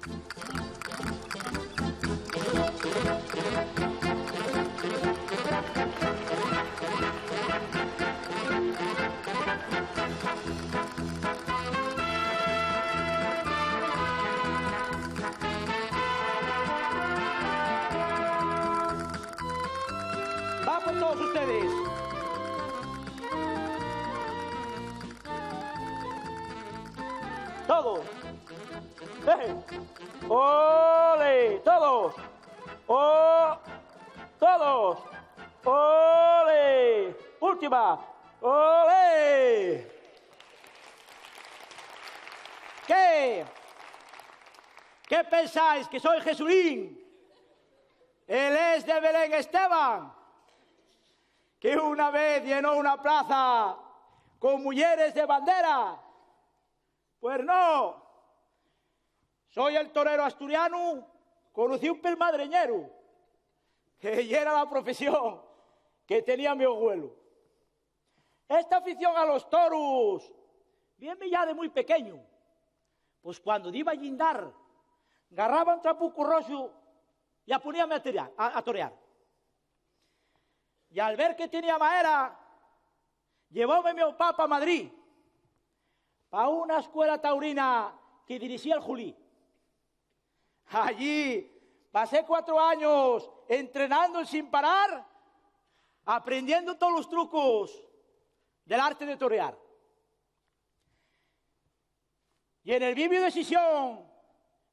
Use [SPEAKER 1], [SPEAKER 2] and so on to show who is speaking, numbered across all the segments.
[SPEAKER 1] Va por todos ustedes. Todos. ¡Ole! Todos. ¡Oh! Todos. ¡Ole! Última. ¡Ole! ¿Qué? ¿Qué pensáis? ¿Que soy Jesulín? Él es de Belén Esteban, que una vez llenó una plaza con mujeres de bandera. Pues no. Soy el torero asturiano, conocido pel madreñero, que ya era la profesión que tenía mi abuelo. Esta afición a los toros viene ya de muy pequeño. Pues cuando iba a guindar, agarraba un trapuco rojo y a poníame a torear. Y al ver que tenía madera, llevóme mi papá a Madrid, para una escuela taurina que dirigía el Julí. Allí pasé 4 años entrenando sin parar, aprendiendo todos los trucos del arte de torear. Y en el Vivio de Sisión,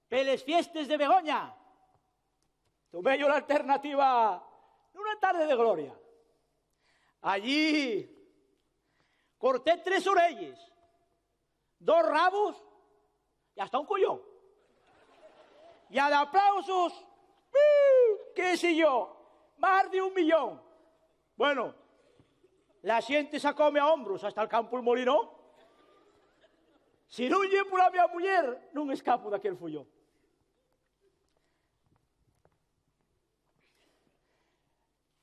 [SPEAKER 1] peles fiestas de Begoña, tomé yo la alternativa de una tarde de gloria. Allí corté 3 orellas, 2 rabos y hasta un collón. Y a de aplausos, qué sé yo, más de 1 millón. Bueno, la gente sacóme a hombros hasta el campo del Molino. Si non lle por a miña muller, non escapo daquel follón.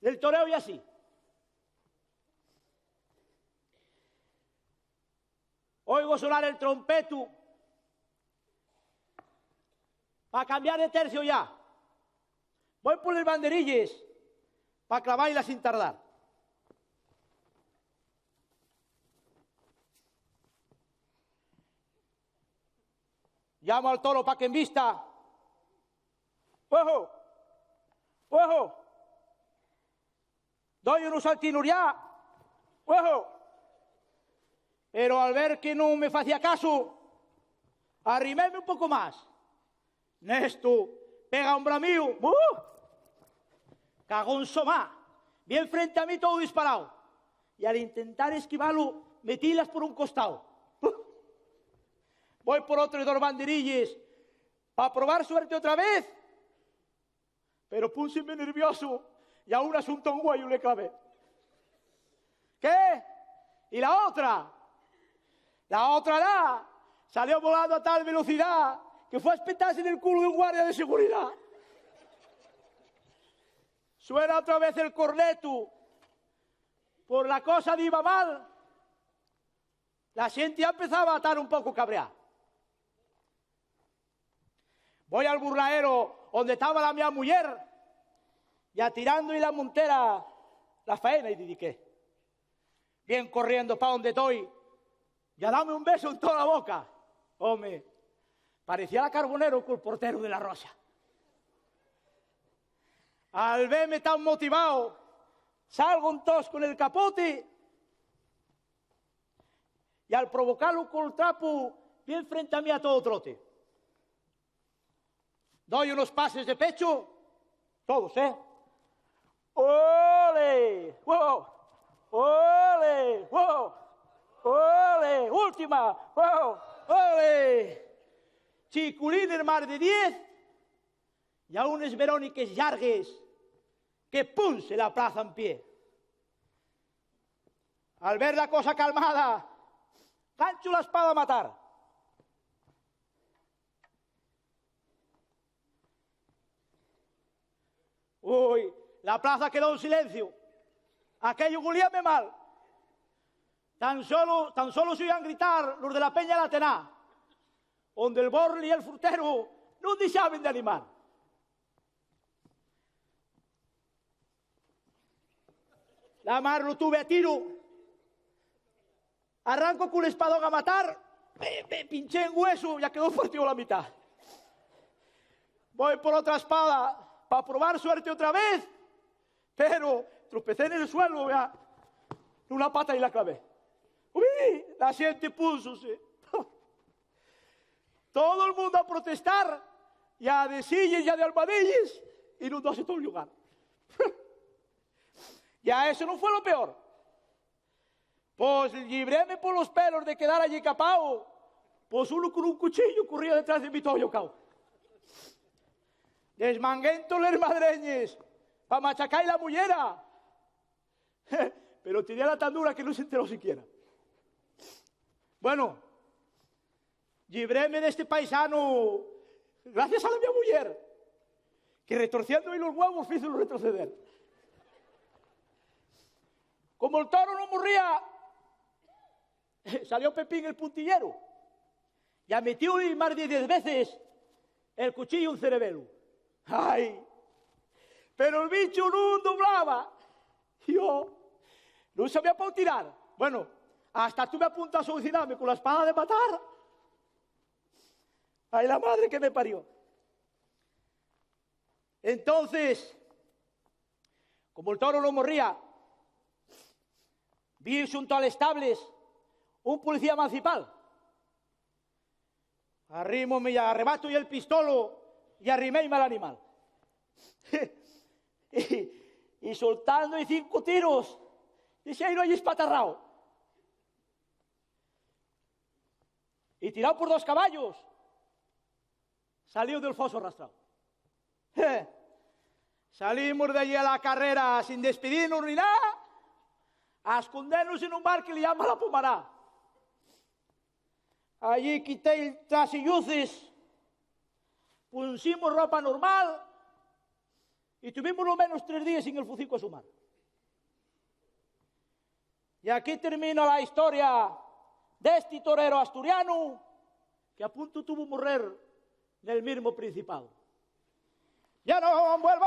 [SPEAKER 1] Del toreo y así. Oigo sonar el trompeto para cambiar de tercio ya. Voy por los banderilles para clavarla sin tardar. Llamo al toro para que embista. ¡Ojo! ¡Ojo! Doy unos saltinos ya. ¡Ojo! Pero al ver que no me hacía caso, arriméme un poco más. Nesto, pega un bramío. Cagón somá. Bien frente a mí todo disparado. Y al intentar esquivarlo, metílas por un costado. Voy por otros 2 banderillas para probar suerte otra vez. Pero púseme nervioso y a un asunto un guayo le clavé. ¿Qué? ¿Y la otra? La otra salió volando a tal velocidad que fue a espetarse en el culo de un guardia de seguridad. Suena otra vez el corneto. Por la cosa de iba mal, la gente ya empezaba a estar un poco cabreada. Voy al burlaero donde estaba la mía mujer y atirando y la montera la faena y dediqué. Bien corriendo para donde estoy, ya dame un beso en toda la boca. Hombre, parecía la Carbonero con el portero de la Rosa. Al verme tan motivado, salgo un tos con el capote y al provocarlo con el trapo, bien frente a mí a todo trote. Doy unos pases de pecho, todos, ¿eh? ¡Ole! ¡Wow! ¡Ole! ¡Wow! ¡Ole! ¡Última! ¡Wow! ¡Ole! Chiculín el mar de 10 y a unes Veróniques llargues que punse la plaza en pie. Al ver la cosa calmada, gancho la espada a matar. Uy, la plaza quedó en silencio. Aquello golíame mal. Tan solo se oían gritar los de la Peña Latená, donde el Borli y el frutero non saben de animar. La mar lo tuve a tiro. Arranco con un espadón a matar. Me pinché en hueso, ya quedó partido a la mitad. Voy por otra espada para probar suerte otra vez, pero tropecé en el suelo, vea, una pata y la clavé. Uy, la gente púsose. Todo el mundo a protestar, ya de sillas, ya de almohadillas, y no se todo el lugar. Ya eso no fue lo peor. Pues libréme por los pelos de quedar allí capao. Pues uno con un cuchillo corría detrás de mi toyo cao. Desmangué les madreñes para machacar la mullera. Pero tenía la tan dura que no se enteró siquiera. Bueno, libréme de este paisano gracias a la mi mujer, que retorciéndome los huevos hizo retroceder. Como el toro no morría, salió Pepín el puntillero. Ya metió más de 10 veces el cuchillo en cerebelo. ¡Ay! Pero el bicho no doblaba. Yo no sabía para tirar. Bueno, hasta tuve a punto de suicidarme con la espada de matar. ¡Ay, la madre que me parió! Entonces, como el toro no morría, vi junto al estables un policía municipal. Arrímome y arrebato y el pistolo y arriméme al animal. y soltando y 5 tiros, dice, ahí no hay espatarrao. Y tirado por 2 caballos, salió del foso arrastrado. Salimos de allí a la carrera sin despedirnos ni nada, a escondernos en un bar que le llama La Pomará. Allí quité el trasilluces, pusimos ropa normal y tuvimos lo menos 3 días sin el fucico a sumar. Y aquí termina la historia de este torero asturiano que a punto tuvo morrer en el mismo Principado. ¡Ya no vuelvo!